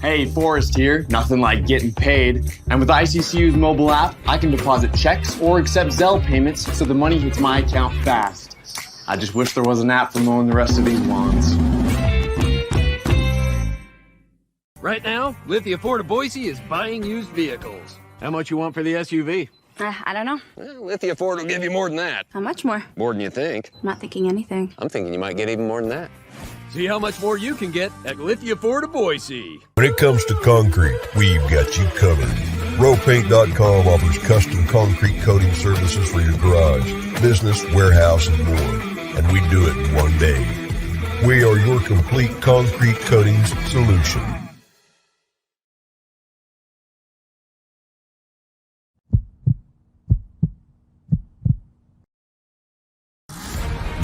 Hey, Forrest here. Nothing like getting paid. And with ICCU's mobile app, I can deposit checks or accept Zelle payments so the money hits my account fast. I just wish there was an app for mowing the rest of these lawns. Right now, Lithia Ford of Boise is buying used vehicles. How much you want for the SUV? I don't know. Well, Lithia Ford will give you more than that. How much more? More than you think. I'm not thinking anything. I'm thinking you might get even more than that. See how much more you can get at Lithia Ford of Boise. When it comes to concrete, we've got you covered. RowPaint.com offers custom concrete coating services for your garage, business, warehouse, and more. And we do it in one day. We are your complete concrete coatings solution.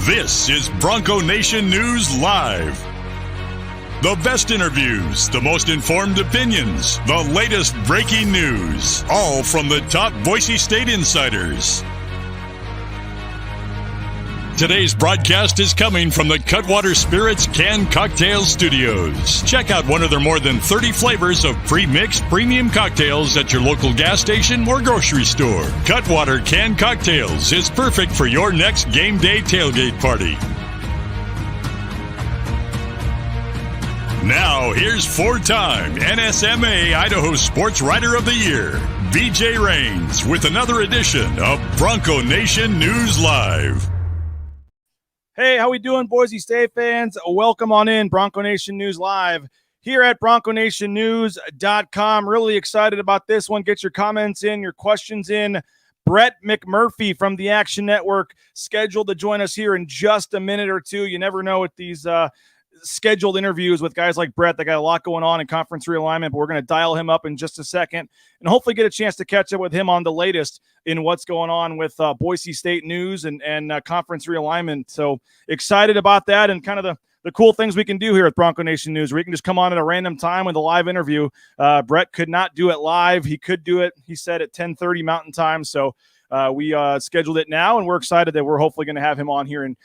This is Bronco Nation News Live. The best interviews, the most informed opinions, the latest breaking news, all from the top Boise State insiders. Today's broadcast is coming from the Cutwater Spirits Canned Cocktail Studios. Check out one of their more than 30 flavors of pre-mixed premium cocktails at your local gas station or grocery store. Cutwater Canned Cocktails is perfect for your next game day tailgate party. Now, here's four-time NSMA Idaho Sports Writer of the Year, BJ Rains, with another edition of Bronco Nation News Live. Hey, how we doing, Boise State fans? Welcome on in, Bronco Nation News Live here at BroncoNationNews.com. Really excited about this one. Get your comments in, your questions in. Brett McMurphy from the Action Network scheduled to join us here in just a minute or two. You never know with these scheduled interviews with guys like Brett. They got a lot going on in conference realignment, but we're going to dial him up in just a second and hopefully get a chance to catch up with him on the latest in what's going on with Boise State news and conference realignment. So excited about that and kind of the cool things we can do here at Bronco Nation News, where you can just come on at a random time with a live interview. Brett could not do it live. He could do it, he said, at 10:30 Mountain Time. So we scheduled it now, and we're excited that we're hopefully going to have him on here in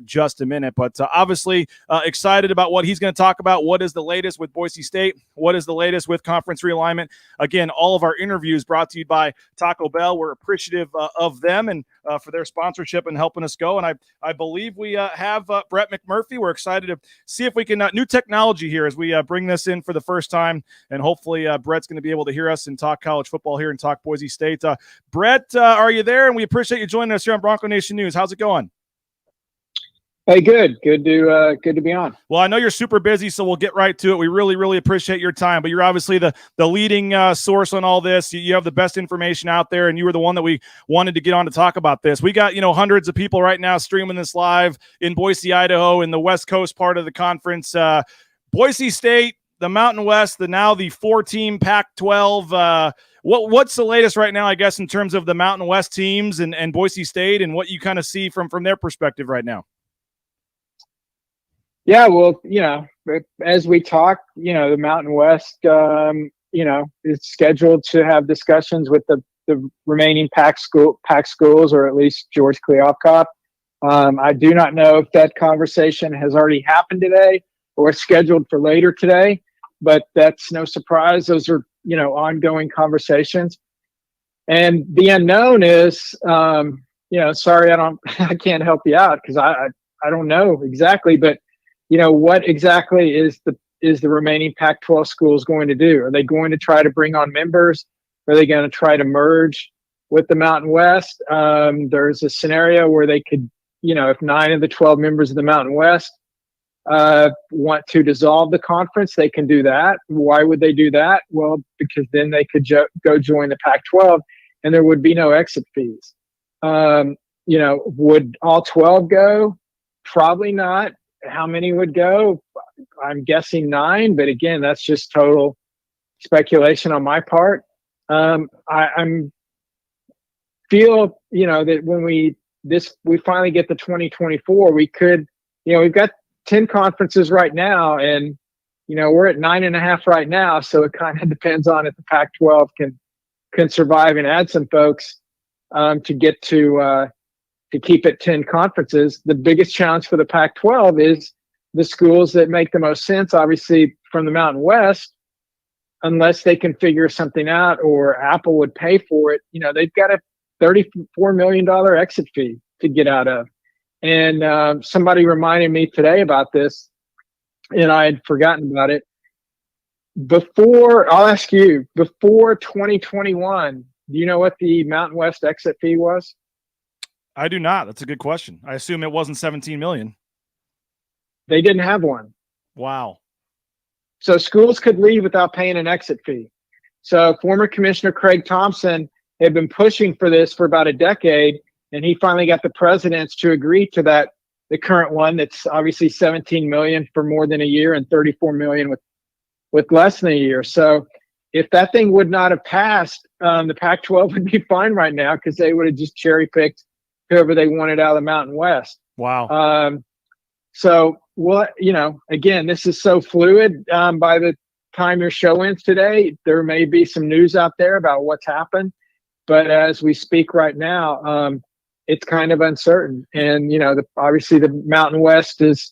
just a minute. But obviously excited about what he's going to talk about. What is the latest with Boise State? What is the latest with conference realignment? Again, all of our interviews brought to you by Taco Bell. We're appreciative of them and for their sponsorship and helping us go. And I believe we have Brett McMurphy. We're excited to see if we can new technology here as we bring this in for the first time. And hopefully Brett's going to be able to hear us and talk college football here and talk Boise State. Brett, are you there? And we appreciate you joining us here on Bronco Nation News. How's it going? Hey, good to be on. Well, I know you're super busy, so we'll get right to it. We really, really appreciate your time, but you're obviously the leading source on all this. You have the best information out there, and you were the one that we wanted to get on to talk about this. We got, hundreds of people right now streaming this live in Boise, Idaho, in the West Coast part of the conference. Boise State, the Mountain West, now the 4-team Pac-12. What's the latest right now, I guess, in terms of the Mountain West teams and Boise State and what you kind of see from their perspective right now? Yeah, well, as we talk, the Mountain West, is scheduled to have discussions with the remaining Pac schools, or at least George Kliavkoff. I do not know if that conversation has already happened today or scheduled for later today, but that's no surprise. Those are, ongoing conversations. And the unknown is, sorry, I can't help you out because I don't know exactly, but what exactly is the remaining Pac-12 schools going to do? Are they going to try to bring on members? Are they going to try to merge with the Mountain West? There's a scenario where they could, if 9 of the 12 members of the Mountain West want to dissolve the conference, they can do that. Why would they do that? Well, because then they could go join the Pac-12 and there would be no exit fees. Would all 12 go? Probably not. How many would go? I'm guessing 9, but again, that's just total speculation on my part. I'm feel, that when we finally get to 2024, we could, we've got 10 conferences right now, and we're at 9.5 right now. So it kind of depends on if the Pac-12 can survive and add some folks to get to keep it 10 conferences. The biggest challenge for the Pac-12 is the schools that make the most sense. Obviously, from the Mountain West, unless they can figure something out or Apple would pay for it, they've got a $34 million exit fee to get out of. And somebody reminded me today about this, and I had forgotten about it. I'll ask you, before 2021, do you know what the Mountain West exit fee was? I do not. That's a good question. I assume it wasn't 17 million. They didn't have one. Wow. So schools could leave without paying an exit fee. So former Commissioner Craig Thompson had been pushing for this for about a decade, and he finally got the presidents to agree to that. The current one that's obviously 17 million for more than a year and 34 million with less than a year. So if that thing would not have passed, the Pac-12 would be fine right now because they would have just cherry picked whoever they wanted out of the Mountain West. Wow. So again, this is so fluid. By the time your show ends today, there may be some news out there about what's happened. But as we speak right now, it's kind of uncertain. And, obviously the Mountain West is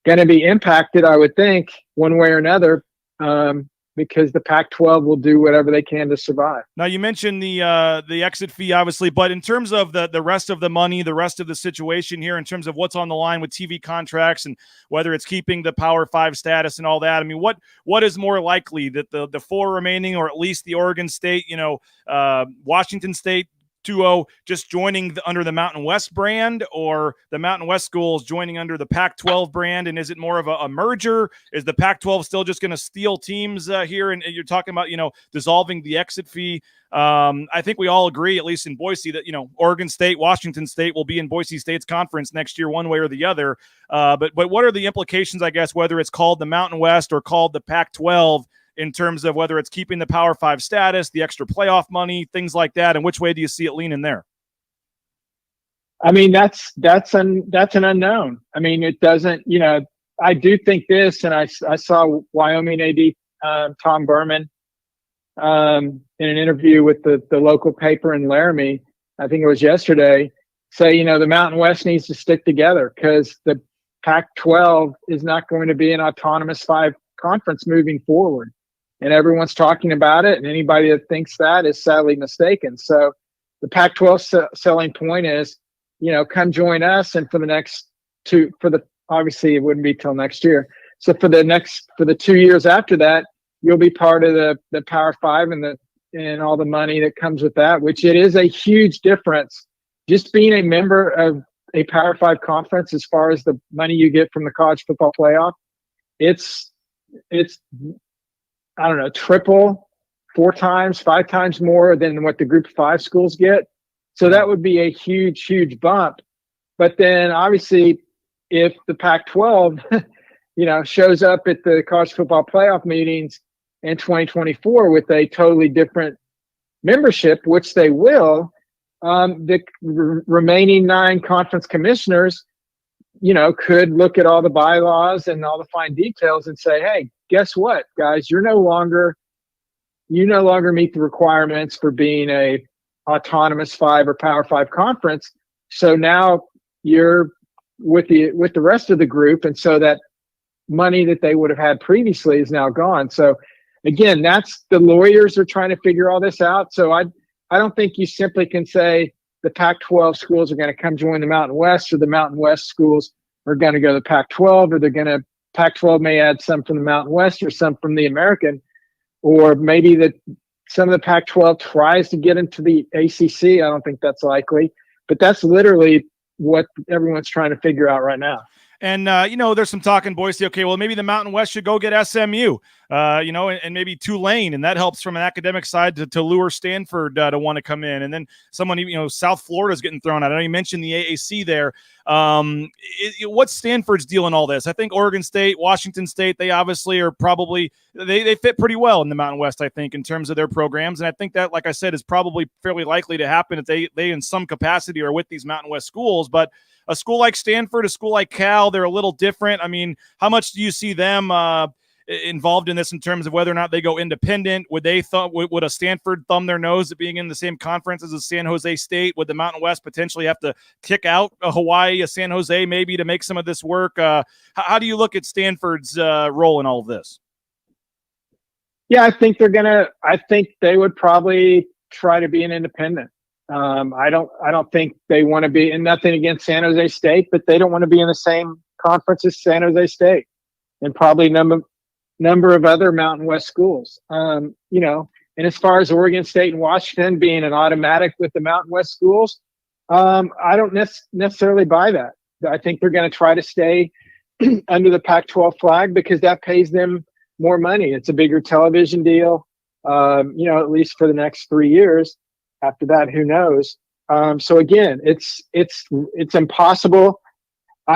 going to be impacted, I would think, one way or another, because the Pac-12 will do whatever they can to survive. Now, you mentioned the exit fee, obviously, but in terms of the rest of the money, the rest of the situation here, in terms of what's on the line with TV contracts and whether it's keeping the Power 5 status and all that, I mean, what is more likely, that the four remaining, or at least the Oregon State, Washington State, 2-0 just joining under the Mountain West brand, or the Mountain West schools joining under the Pac-12 brand? And is it more of a merger? Is the Pac-12 still just going to steal teams here? And you're talking about, dissolving the exit fee. I think we all agree, at least in Boise, that, Oregon State, Washington State will be in Boise State's conference next year, one way or the other. But what are the implications, I guess, whether it's called the Mountain West or called the Pac-12, in terms of whether it's keeping the Power 5 status, the extra playoff money, things like that, and which way do you see it leaning there? I mean, that's an unknown. I mean, it doesn't, I do think this, and I saw Wyoming AD Tom Berman in an interview with the local paper in Laramie, I think it was yesterday, say, the Mountain West needs to stick together because the Pac-12 is not going to be an autonomous 5 conference moving forward. And everyone's talking about it, and anybody that thinks that is sadly mistaken. So the Pac-12 selling point is, come join us, and for the obviously it wouldn't be till next year. So for the 2 years after that, you'll be part of the Power 5 and all the money that comes with that, which it is a huge difference. Just being a member of a Power 5 conference, as far as the money you get from the college football playoff, it's I don't know, triple, 4 times, 5 times more than what the Group 5 schools get. So that would be a huge, huge bump. But then obviously if the Pac-12, shows up at the college football playoff meetings in 2024 with a totally different membership, which they will, the remaining 9 conference commissioners, could look at all the bylaws and all the fine details and say, hey, guess what, guys, you no longer meet the requirements for being a autonomous 5 or Power 5 conference. So now you're with the rest of the group. And so that money that they would have had previously is now gone. So again, that's the lawyers are trying to figure all this out. So I don't think you simply can say the Pac-12 schools are going to come join the Mountain West, or the Mountain West schools are going to go to the Pac-12, or Pac-12 may add some from the Mountain West or some from the American, or maybe that some of the Pac-12 tries to get into the ACC. I don't think that's likely, but that's literally what everyone's trying to figure out right now. And, there's some talk in Boise. Okay, well, maybe the Mountain West should go get SMU, and maybe Tulane. And that helps from an academic side to lure Stanford to want to come in. And then someone, South Florida's getting thrown out. I know you mentioned the AAC there. What's Stanford's deal in all this? I think Oregon State, Washington State, they obviously are probably they fit pretty well in the Mountain West, I think, in terms of their programs. And I think that, like I said, is probably fairly likely to happen if they in some capacity are with these Mountain West schools. But a school like Stanford, a school like Cal, they're a little different. I mean, how much do you see them involved in this in terms of whether or not they go independent? Would a Stanford thumb their nose at being in the same conference as a San Jose State? Would the Mountain West potentially have to kick out a Hawaii, a San Jose maybe to make some of this work? How do you look at Stanford's role in all of this? Yeah, I think they would probably try to be an independent. I don't think they want to be, and nothing against San Jose State, but they don't want to be in the same conference as San Jose State and probably number of other Mountain West schools. And as far as Oregon State and Washington being an automatic with the Mountain West schools, I don't necessarily buy that. I think they're going to try to stay under the Pac-12 flag because that pays them more money. It's a bigger television deal, at least for the next 3 years. After that, who knows? So again, it's impossible.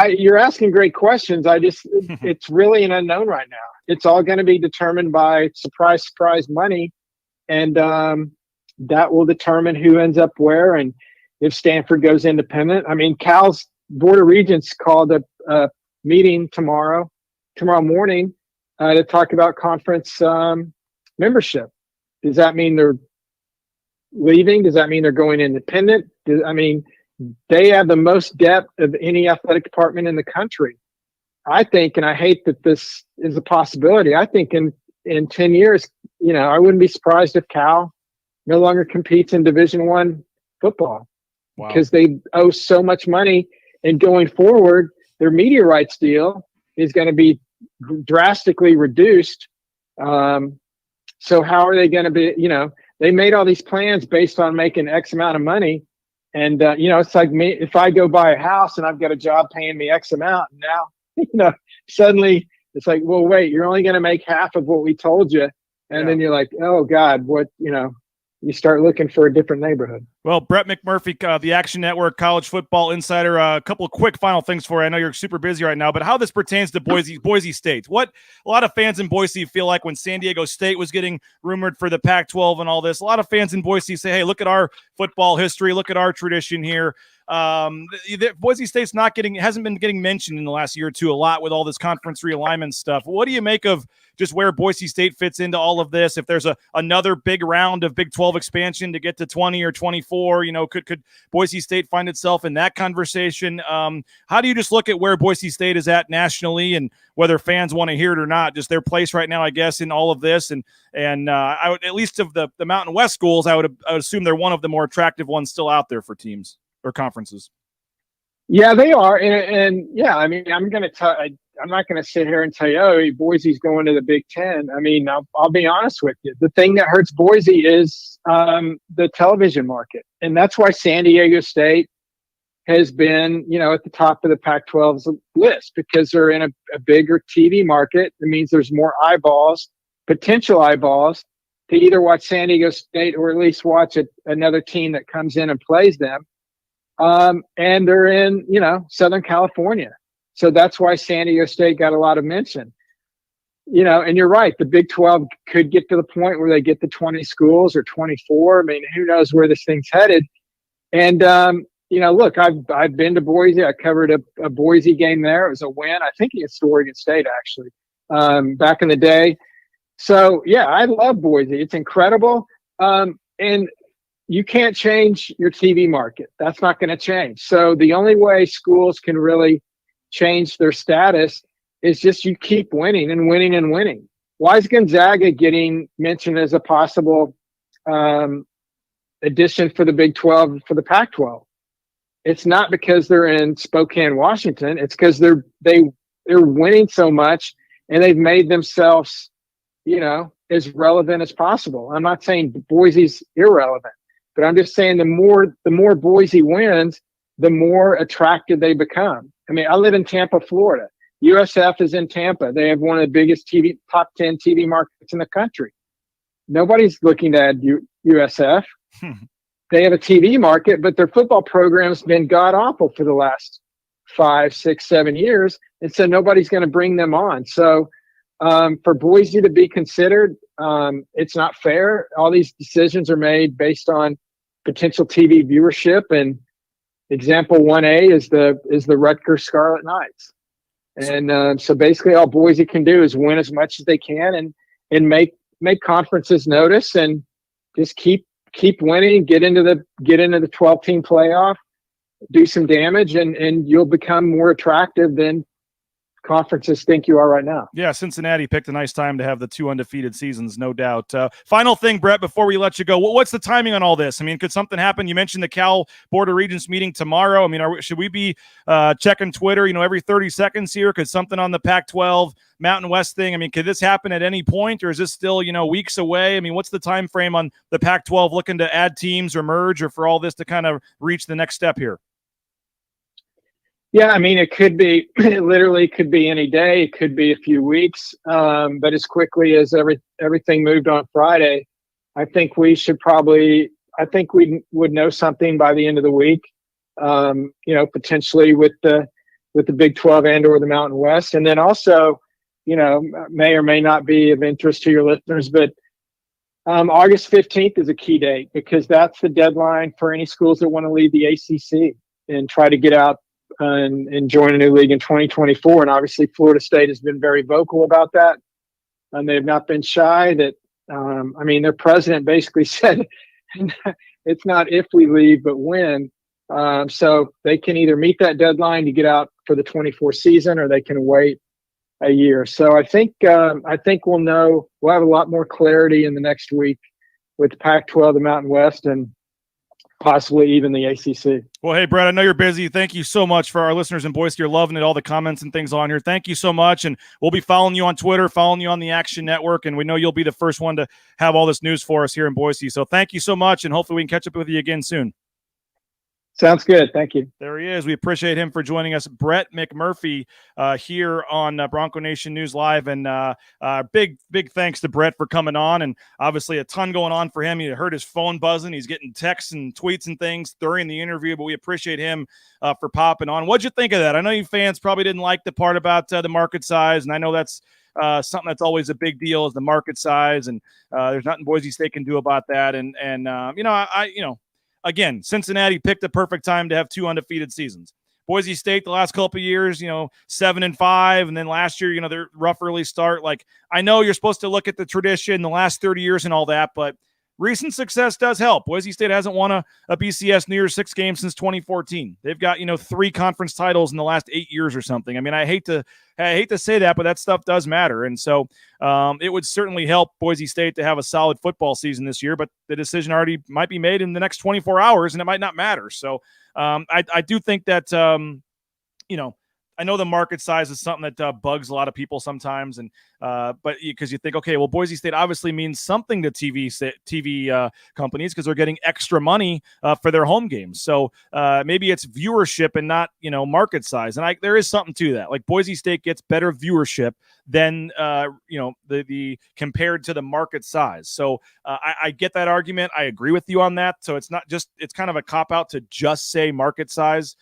You're asking great questions. It's really an unknown right now. It's all going to be determined by surprise money. And that will determine who ends up where and if Stanford goes independent. I mean, Cal's Board of Regents called a meeting tomorrow morning to talk about conference membership. Does that mean they're leaving? Does that mean they're going independent? They have the most depth of any athletic department in the country. I think, and I hate that this is a possibility, I think in 10 years, I wouldn't be surprised if Cal no longer competes in Division I football. Wow. Because they owe so much money. And going forward, their media rights deal is going to be drastically reduced. So how are they going to be, they made all these plans based on making X amount of money. And, it's like me, if I go buy a house and I've got a job paying me X amount, and now, suddenly it's like, well, wait, you're only going to make half of what we told you. And then you're like, oh God, what, you start looking for a different neighborhood. Well, Brett McMurphy, the Action Network College Football Insider, a couple of quick final things for you. I know you're super busy right now, but how this pertains to Boise State. What a lot of fans in Boise feel like when San Diego State was getting rumored for the Pac-12 and all this, a lot of fans in Boise say, hey, look at our football history, look at our tradition here. Boise State's hasn't been getting mentioned in the last year or two a lot with all this conference realignment stuff. What do you make of just where Boise State fits into all of this? If there's another big round of Big 12 expansion to get to 20 or 24, could Boise State find itself in that conversation? How do you just look at where Boise State is at nationally and whether fans want to hear it or not, just their place right now, I guess, in all of this? And I would, at least of the Mountain West schools, I would assume they're one of the more attractive ones still out there for teams or conferences. Yeah, they are. And yeah, I'm not going to sit here and tell you, oh, Boise's going to the Big Ten. I'll be honest with you. The thing that hurts Boise is the television market. And that's why San Diego State has been, at the top of the Pac-12's list, because they're in a bigger TV market. It means there's more potential eyeballs to either watch San Diego State or at least watch another team that comes in and plays them. And they're in, Southern California. So that's why San Diego State got a lot of mention. And you're right. The Big 12 could get to the point where they get to 20 schools or 24. Who knows where this thing's headed. And, look, I've been to Boise. I covered a Boise game there. It was a win. I think against Oregon State, actually, back in the day. So, yeah, I love Boise. It's incredible. And you can't change your TV market. That's not going to change. So the only way schools can really change their status is just you keep winning and winning and winning. Why is Gonzaga getting mentioned as a possible addition for the Big 12 for the Pac-12? It's not because they're in Spokane, Washington. It's because they're winning so much and they've made themselves, as relevant as possible. I'm not saying Boise's irrelevant. But I'm just saying the more Boise wins, the more attractive they become. I live in Tampa, Florida. USF is in Tampa. They have one of the biggest top 10 TV markets in the country. Nobody's looking to add USF. They have a TV market, but their football program's been god awful for the last 5, 6, 7 years. And so nobody's going to bring them on. So for Boise to be considered, it's not fair. All these decisions are made based on potential TV viewership, and example 1A is the Rutgers Scarlet Knights. And so basically all Boise can do is win as much as they can and make conferences notice and just keep winning, get into the 12-team playoff, do some damage, and you'll become more attractive than conferences think you are right now. Yeah, Cincinnati picked a nice time to have the 2 undefeated seasons, no doubt. Final thing, Brett, before we let you go, what's the timing on all this? I mean, could something happen? You mentioned the Cal Board of Regents meeting tomorrow. I mean, should we be checking Twitter, every 30 seconds here? Could something on the Pac-12 Mountain West thing, I mean, could this happen at any point, or is this still, weeks away? I mean, what's the time frame on the Pac-12 looking to add teams or merge, or for all this to kind of reach the next step here? Yeah, I mean, it literally could be any day. It could be a few weeks. But as quickly as everything moved on Friday, I think we would know something by the end of the week, potentially with the Big 12 and or the Mountain West. And then also, may or may not be of interest to your listeners, but August 15th is a key date because that's the deadline for any schools that want to leave the ACC and try to get out and join a new league in 2024. And obviously Florida State has been very vocal about that. And they've not been shy that, their president basically said it's not if we leave, but when. So they can either meet that deadline to get out for the 24 season, or they can wait a year. So I think we'll know, we'll have a lot more clarity in the next week with the Pac-12, the Mountain West, and possibly even the ACC. Well, hey, Brett, I know you're busy. Thank you so much for our listeners in Boise. You're loving it, all the comments and things on here. Thank you so much. And we'll be following you on Twitter, following you on the Action Network. And we know you'll be the first one to have all this news for us here in Boise. So thank you so much. And hopefully we can catch up with you again soon. Sounds good. Thank you. There he is. We appreciate him for joining us. Brett McMurphy here on Bronco Nation News Live. And big thanks to Brett for coming on. And obviously a ton going on for him. You heard his phone buzzing. He's getting texts and tweets and things during the interview, but we appreciate him for popping on. What'd you think of that? I know you fans probably didn't like the part about the market size, and I know that's something that's always a big deal is the market size, and there's nothing Boise State can do about that. Again, Cincinnati picked the perfect time to have 2 undefeated seasons. Boise State, the last couple of years, 7-5, and then last year, their rough early start. Like, I know you're supposed to look at the tradition, the last 30 years and all that, but recent success does help. Boise State hasn't won a BCS New Year's Six game since 2014. They've got, 3 conference titles in the last 8 years or something. I mean, I hate to say that, but that stuff does matter. And so it would certainly help Boise State to have a solid football season this year, but the decision already might be made in the next 24 hours and it might not matter. So I do think that, I know the market size is something that bugs a lot of people sometimes, and but because you think, okay, well, Boise State obviously means something to TV companies because they're getting extra money for their home games. So maybe it's viewership and not market size, and there is something to that. Like Boise State gets better viewership than the compared to the market size. So I get that argument. I agree with you on that. So it's kind of a cop out to just say market size.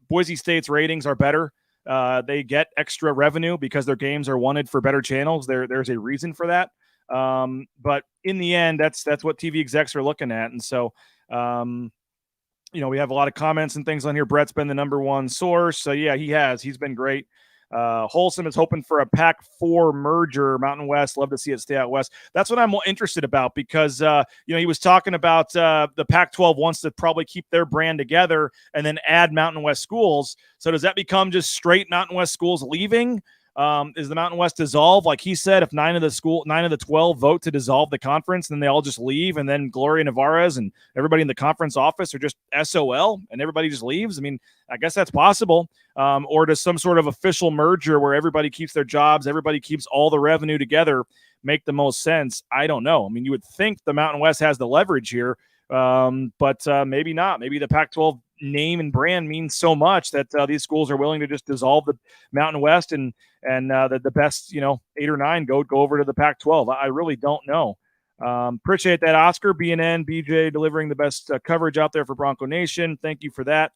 Boise State's ratings are better. They get extra revenue because their games are wanted for better channels. There's a reason for that. But in the end, that's what TV execs are looking at. And so, we have a lot of comments and things on here. Brett's been the number one source. So yeah, he's been great. Wholesome is hoping for a Pac-4 merger, Mountain West. Love to see it stay out west. That's what I'm more interested about because, he was talking about the Pac-12 wants to probably keep their brand together and then add Mountain West schools. So does that become just straight Mountain West schools leaving? Is the Mountain West dissolved? Like he said, if 9 of the 12 vote to dissolve the conference, then they all just leave. And then Gloria Nevarez and everybody in the conference office are just SOL and everybody just leaves. I mean, I guess that's possible. Or does some sort of official merger where everybody keeps their jobs, everybody keeps all the revenue together make the most sense? I don't know. I mean, you would think the Mountain West has the leverage here, but maybe not. Maybe the Pac-12 name and brand means so much that these schools are willing to just dissolve the Mountain West and the best 8 or 9 go over to the Pac-12. I really don't know. Appreciate that, Oscar. BNN BJ delivering the best coverage out there for Bronco Nation. Thank you for that.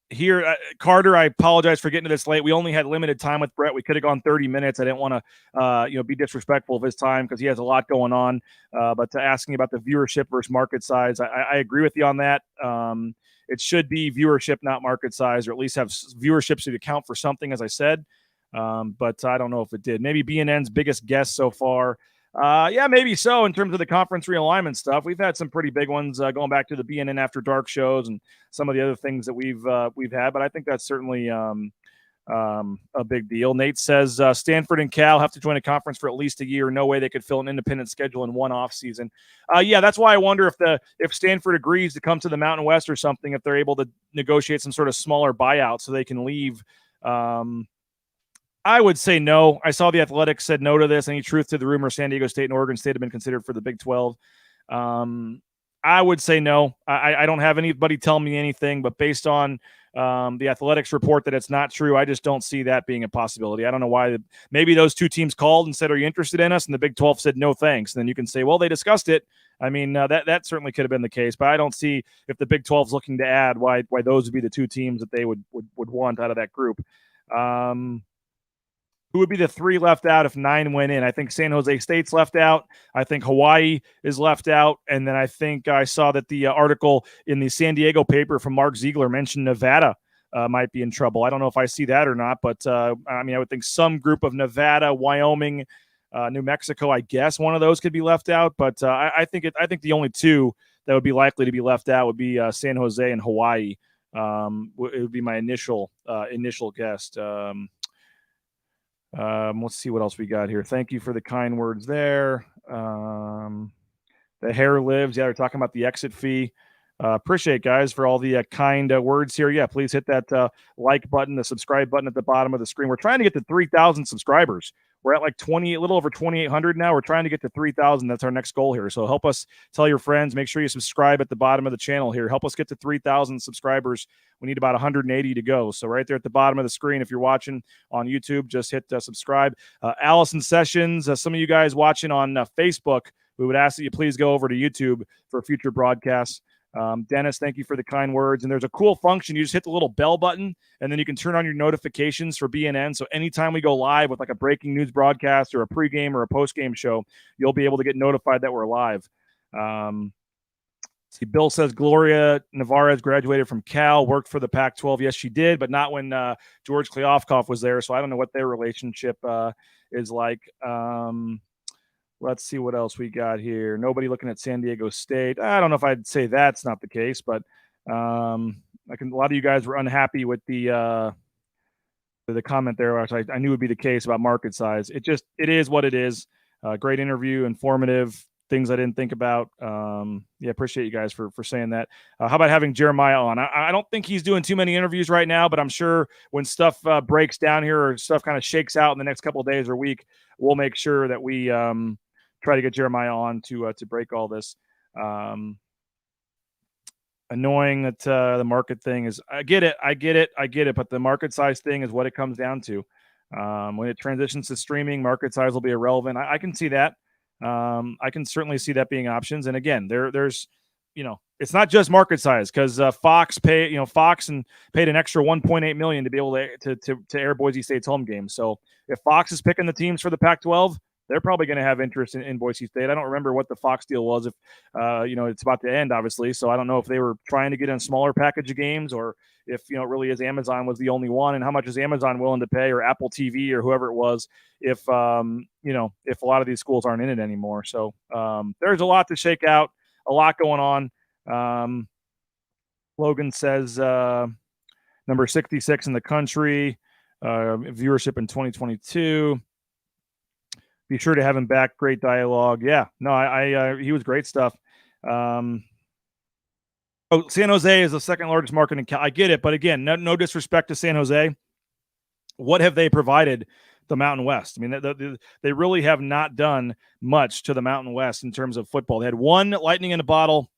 Here, Carter, I apologize for getting to this late. We only had limited time with Brett. We could have gone 30 minutes. I didn't want to, be disrespectful of his time because he has a lot going on. But to asking about the viewership versus market size, I agree with you on that. It should be viewership, not market size, or at least have viewership to account for something, as I said. But I don't know if it did. Maybe BNN's biggest guest so far. Yeah, maybe so in terms of the conference realignment stuff. We've had some pretty big ones going back to the BNN After Dark shows and some of the other things that we've had. But I think that's certainly a big deal. Nate says Stanford and Cal have to join a conference for at least a year. No way they could fill an independent schedule in one off season. Yeah, that's why I wonder if Stanford agrees to come to the Mountain West or something, if they're able to negotiate some sort of smaller buyout so they can leave. I would say no. I saw the Athletics said no to this. Any truth to the rumor San Diego State and Oregon State have been considered for the Big 12? I would say no. I don't have anybody tell me anything, but based on the Athletics report that it's not true, I just don't see that being a possibility. I don't know why. Maybe those two teams called and said, "Are you interested in us?" And the Big 12 said, "No, thanks." And then you can say, "Well, they discussed it." I mean, that certainly could have been the case, but I don't see, if the Big 12 is looking to add, why those would be the two teams that they would want out of that group. Who would be the three left out if 9 went in? I think San Jose State's left out. I think Hawaii is left out. And then I think I saw that the article in the San Diego paper from Mark Ziegler mentioned Nevada might be in trouble. I don't know if I see that or not, but I would think some group of Nevada, Wyoming, New Mexico, I guess one of those could be left out. But I think the only two that would be likely to be left out would be San Jose and Hawaii. It would be my initial guess. Let's see what else we got here. Thank you for the kind words there. The hair lives. Yeah, they're talking about the exit fee. Appreciate, guys, for all the kind words here. Yeah, please hit that like button, the subscribe button at the bottom of the screen. We're trying to get to 3,000 subscribers. We're at like a little over 2,800 now. We're trying to get to 3,000. That's our next goal here. So help us, tell your friends. Make sure you subscribe at the bottom of the channel here. Help us get to 3,000 subscribers. We need about 180 to go. So right there at the bottom of the screen, if you're watching on YouTube, just hit subscribe. Allison Sessions, some of you guys watching on Facebook, we would ask that you please go over to YouTube for future broadcasts. Dennis, thank you for the kind words. And there's a cool function. You just hit the little bell button, and then you can turn on your notifications for BNN. So anytime we go live with like a breaking news broadcast or a pregame or a postgame show, you'll be able to get notified that we're live. See, Bill says Gloria Navarez graduated from Cal, worked for the Pac-12. Yes, she did, but not when George Kliavkoff was there. So I don't know what their relationship is like. Let's see what else we got here. Nobody looking at San Diego State. I don't know if I'd say that's not the case, but a lot of you guys were unhappy with the comment there, which I knew would be the case about market size. It is what it is. Great interview, informative, things I didn't think about. Appreciate you guys for saying that. How about having Jeremiah on? I don't think he's doing too many interviews right now, but I'm sure when stuff breaks down here or stuff kind of shakes out in the next couple of days or week, we'll make sure that we try to get Jeremiah on to break all this. Annoying that the market thing is, I get it, but the market size thing is what it comes down to. When it transitions to streaming, market size will be irrelevant. I can see that. I can certainly see that being options. And again, there's, it's not just market size, because Fox paid an extra $1.8 million to be able to air Boise State's home game. So if Fox is picking the teams for the Pac-12, they're probably going to have interest in Boise State. I don't remember what the Fox deal was. If it's about to end, obviously. So I don't know if they were trying to get in a smaller package of games, or if it really is Amazon was the only one, and how much is Amazon willing to pay, or Apple TV, or whoever it was, if if a lot of these schools aren't in it anymore. So there's a lot to shake out, a lot going on. Logan says number 66 in the country, viewership in 2022. Be sure to have him back. Great dialogue. Yeah, no, he was great stuff. San Jose is the second largest market in Cal. I get it, but again, no disrespect to San Jose. What have they provided the Mountain West? I mean, they really have not done much to the Mountain West in terms of football. They had one lightning in a bottle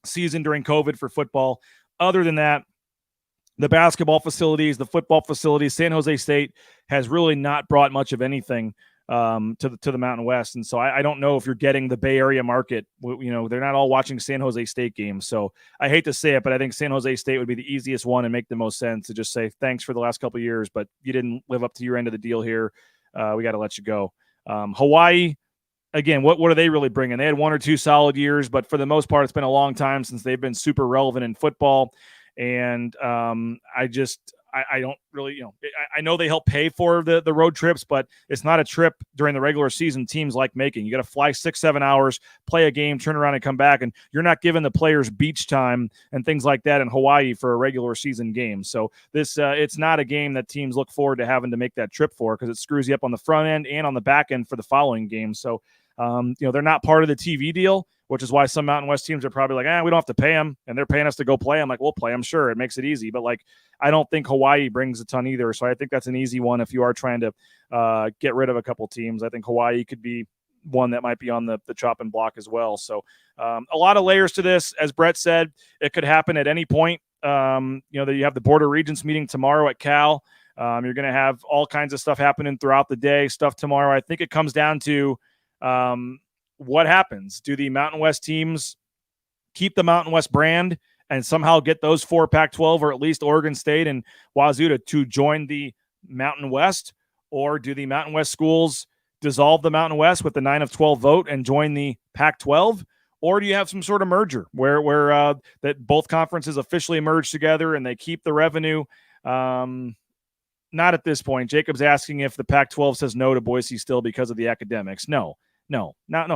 season during COVID for football. Other than that, the basketball facilities, the football facilities, San Jose State has really not brought much of anything to the Mountain West. And so I don't know if you're getting the Bay Area market. They're not all watching San Jose State games. So I hate to say it, but I think San Jose State would be the easiest one and make the most sense to just say, thanks for the last couple of years, but you didn't live up to your end of the deal here. We got to let you go. Hawaii, again, what are they really bringing? They had 1 or 2 solid years, but for the most part, it's been a long time since they've been super relevant in football. And I don't really, I know they help pay for the road trips, but it's not a trip during the regular season teams like making. You got to fly 6-7 hours, play a game, turn around and come back, and you're not giving the players beach time and things like that in Hawaii for a regular season game. So this it's not a game that teams look forward to having to make that trip for, because it screws you up on the front end and on the back end for the following game. So they're not part of the TV deal, which is why some Mountain West teams are probably like, we don't have to pay them, and they're paying us to go play. I'm like, we'll play them. Sure, it makes it easy. But, like, I don't think Hawaii brings a ton either. So I think that's an easy one if you are trying to get rid of a couple teams. I think Hawaii could be one that might be on the chopping block as well. So a lot of layers to this. As Brett said, it could happen at any point. That you have the Board of Regents meeting tomorrow at Cal. You're going to have all kinds of stuff happening throughout the day, stuff tomorrow. I think it comes down to what happens. Do the Mountain West teams keep the Mountain West brand and somehow get those 4 Pac-12 or at least Oregon State and Wazoo to join the Mountain West? Or do the Mountain West schools dissolve the Mountain West with the 9 of 12 vote and join the Pac-12? Or do you have some sort of merger where that both conferences officially merge together and they keep the revenue? Not at this point. Jacob's asking if the Pac-12 says no to Boise still because of the academics. No.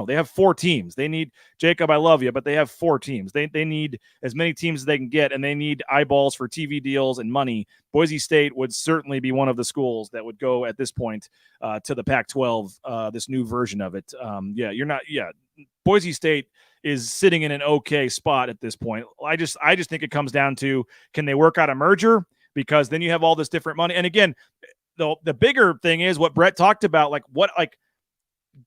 They have 4 teams. They need, Jacob, I love you, but they have 4 teams. They need as many teams as they can get, and they need eyeballs for TV deals and money. Boise State would certainly be one of the schools that would go at this point to the Pac-12, this new version of it. Boise State is sitting in an okay spot at this point. I just think it comes down to, can they work out a merger? Because then you have all this different money. And again, the bigger thing is what Brett talked about,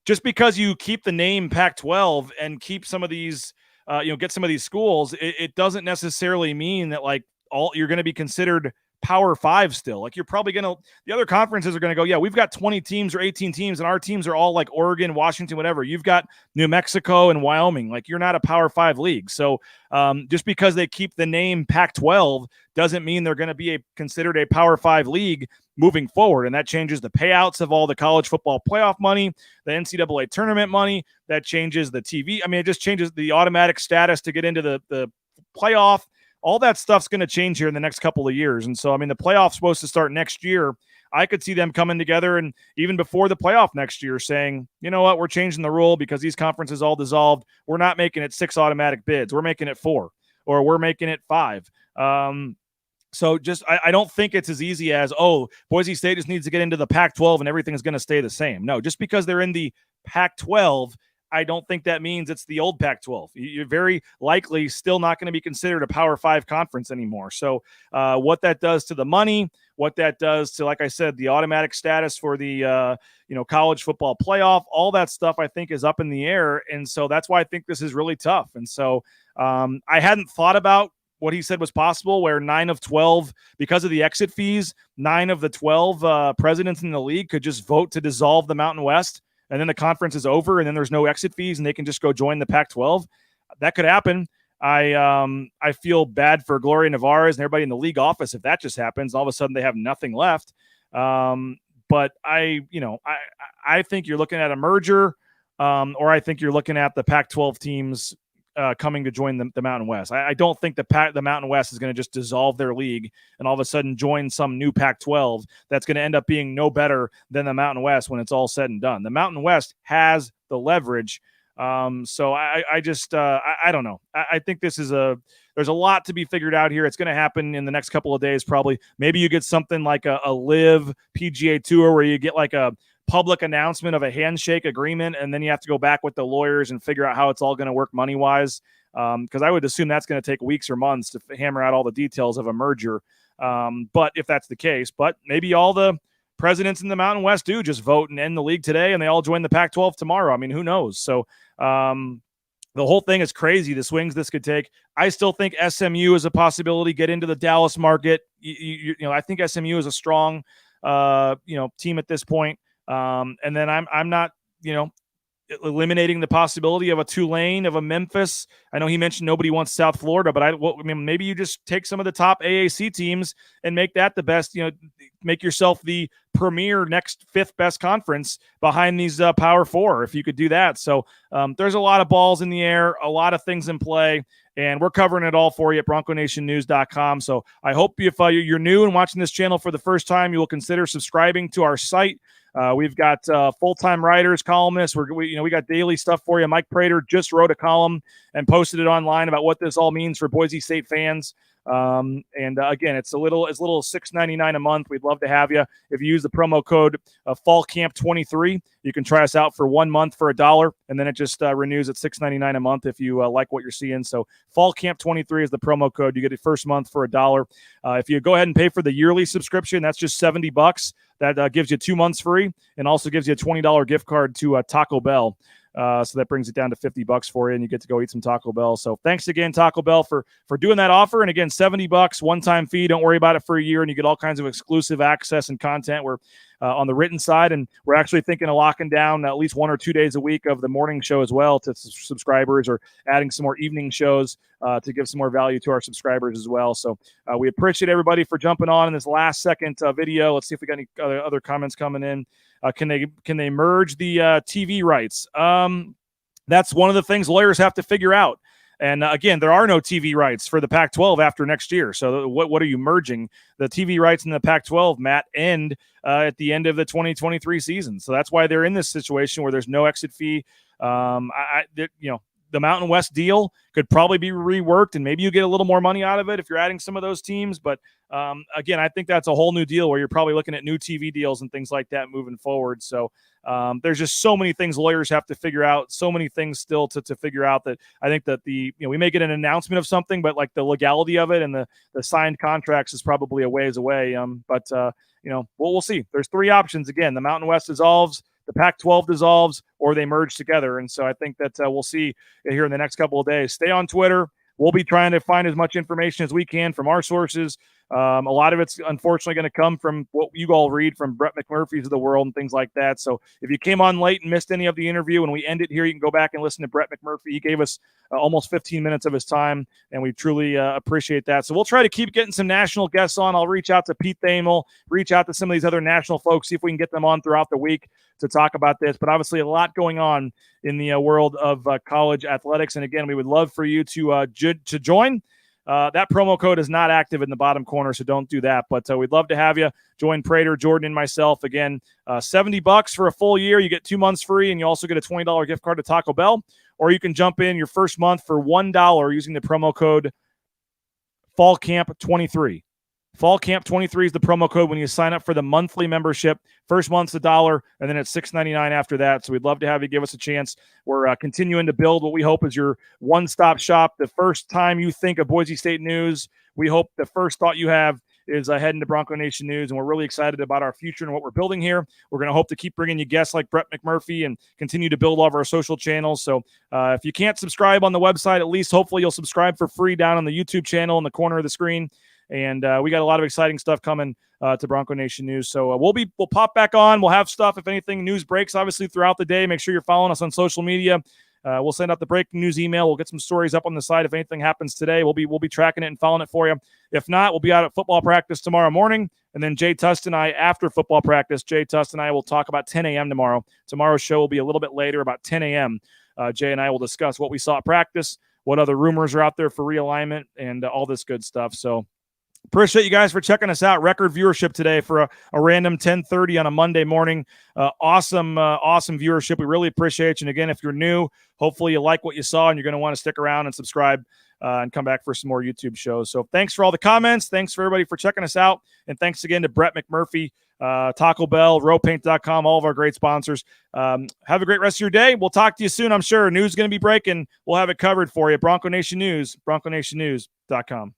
just because you keep the name Pac-12 and keep some of these, get some of these schools, it doesn't necessarily mean that you're going to be considered Power 5 still. You're probably going to, the other conferences are going to go, yeah, we've got 20 teams or 18 teams, and our teams are all like Oregon, Washington, whatever. You've got New Mexico and Wyoming. You're not a Power 5 league. So just because they keep the name Pac-12 doesn't mean they're going to be considered a Power 5 league moving forward. And that changes the payouts of all the college football playoff money, the NCAA tournament money. That changes the TV. It just changes the automatic status to get into the playoff. All that stuff's going to change here in the next couple of years. And so, the playoff's supposed to start next year. I could see them coming together and even before the playoff next year saying, you know what, we're changing the rule because these conferences all dissolved. We're not making it 6 automatic bids. We're making it 4, or we're making it 5. So I don't think it's as easy as, Boise State just needs to get into the Pac-12 and everything's going to stay the same. No, just because they're in the Pac-12, I don't think that means it's the old Pac-12. You're very likely still not going to be considered a Power 5 conference anymore. So what that does to the money, what that does to, like I said, the automatic status for the college football playoff, all that stuff I think is up in the air. And so that's why I think this is really tough. And so I hadn't thought about what he said was possible, where 9 of 12, because of the exit fees, 9 of the 12 presidents in the league could just vote to dissolve the Mountain West. And then the conference is over, and then there's no exit fees, and they can just go join the Pac-12. That could happen. I feel bad for Gloria Nevarez and everybody in the league office if that just happens. All of a sudden, they have nothing left. But I think you're looking at a merger, or I think you're looking at the Pac-12 teams coming to join the Mountain West. I don't think the Mountain West is going to just dissolve their league and all of a sudden join some new Pac-12 that's going to end up being no better than the Mountain West when it's all said and done. The Mountain West has the leverage. So I don't know. I think there's a lot to be figured out here. It's going to happen in the next couple of days, probably. Maybe you get something like a LIV PGA Tour where you get like a public announcement of a handshake agreement, and then you have to go back with the lawyers and figure out how it's all going to work money-wise. Because I would assume that's going to take weeks or months to hammer out all the details of a merger. But if that's the case, but maybe all the presidents in the Mountain West do just vote and end the league today, and they all join the Pac-12 tomorrow. Who knows? So the whole thing is crazy, the swings this could take. I still think SMU is a possibility, get into the Dallas market. I think SMU is a strong, team at this point. And then I'm not, eliminating the possibility of a Tulane, of a Memphis. I know he mentioned nobody wants South Florida, but maybe you just take some of the top AAC teams and make that the best, make yourself the premier next 5th best conference behind these Power 4, if you could do that. So there's a lot of balls in the air, a lot of things in play. and we're covering it all for you at BroncoNationNews.com. So I hope if you're new and watching this channel for the first time, you will consider subscribing to our site. We've got full-time writers, columnists. We got daily stuff for you. Mike Prater just wrote a column and posted it online about what this all means for Boise State fans. Again, it's as little as $6.99 a month. We'd love to have you. If you use the promo code FallCamp23, you can try us out for 1 month for $1, and then it just renews at $6.99 a month if you like what you're seeing. So FallCamp23 is the promo code. You get it first month for $1. If you go ahead and pay for the yearly subscription, that's just $70. That gives you 2 months free, and also gives you a $20 gift card to Taco Bell. So that brings it down to $50 for you, and you get to go eat some Taco Bell. So thanks again, Taco Bell, for doing that offer. And again, $70, one-time fee. Don't worry about it for a year, and you get all kinds of exclusive access and content. We're on the written side, and we're actually thinking of locking down at least 1 or 2 days a week of the morning show as well to subscribers, or adding some more evening shows to give some more value to our subscribers as well. So we appreciate everybody for jumping on in this last second video. Let's see if we got any other comments coming in. Can they merge the TV rights? That's one of the things lawyers have to figure out. And again, there are no TV rights for the Pac-12 after next year. So what are you merging? The TV rights in the Pac-12, Matt, end at the end of the 2023 season. So that's why they're in this situation where there's no exit fee. The Mountain West deal could probably be reworked, and maybe you get a little more money out of it if you're adding some of those teams. But again, I think that's a whole new deal where you're probably looking at new TV deals and things like that moving forward. So there's just so many things lawyers have to figure out, so many things still to figure out, that I think that we may get an announcement of something, but like the legality of it and the signed contracts is probably a ways away. We'll see. There's 3 options. Again, the Mountain West dissolves, the Pac-12 dissolves, or they merge together. And so I think that we'll see here in the next couple of days. Stay on Twitter. We'll be trying to find as much information as we can from our sources. A lot of it's unfortunately going to come from what you all read from Brett McMurphy's of the world and things like that. So if you came on late and missed any of the interview, when we end it here, you can go back and listen to Brett McMurphy. He gave us almost 15 minutes of his time, and we truly appreciate that. So we'll try to keep getting some national guests on. I'll reach out to Pete Thamel, reach out to some of these other national folks, see if we can get them on throughout the week to talk about this. But obviously a lot going on in the world of college athletics. And again, we would love for you to join. That promo code is not active in the bottom corner, so don't do that. But we'd love to have you join Prater, Jordan, and myself. Again, $70 for a full year. You get 2 months free, and you also get a $20 gift card to Taco Bell. Or you can jump in your first month for $1 using the promo code FallCamp23. FallCamp23 is the promo code when you sign up for the monthly membership. First month's $1, and then it's $6.99 after that. So we'd love to have you give us a chance. We're continuing to build what we hope is your one-stop shop. The first time you think of Boise State news, we hope the first thought you have is heading to Bronco Nation News, and we're really excited about our future and what we're building here. We're going to hope to keep bringing you guests like Brett McMurphy and continue to build all of our social channels. So if you can't subscribe on the website, at least hopefully you'll subscribe for free down on the YouTube channel in the corner of the screen. And we got a lot of exciting stuff coming to Bronco Nation News. So we'll pop back on. We'll have stuff. If anything, news breaks, obviously, throughout the day. Make sure you're following us on social media. We'll send out the breaking news email. We'll get some stories up on the site. If anything happens today, we'll be tracking it and following it for you. If not, we'll be out at football practice tomorrow morning. And then Jay Tust and I, after football practice, Jay Tust and I will talk about 10 a.m. tomorrow. Tomorrow's show will be a little bit later, about 10 a.m. Jay and I will discuss what we saw at practice, what other rumors are out there for realignment, and all this good stuff. So appreciate you guys for checking us out. Record viewership today for a random 10:30 on a Monday morning. Awesome viewership. We really appreciate you. And again, if you're new, hopefully you like what you saw and you're going to want to stick around and subscribe and come back for some more YouTube shows. So thanks for all the comments. Thanks for everybody for checking us out. And thanks again to Brett McMurphy, Taco Bell, rowpaint.com, all of our great sponsors. Have a great rest of your day. We'll talk to you soon, I'm sure. News is going to be breaking. We'll have it covered for you. Bronco Nation News, bronconationnews.com.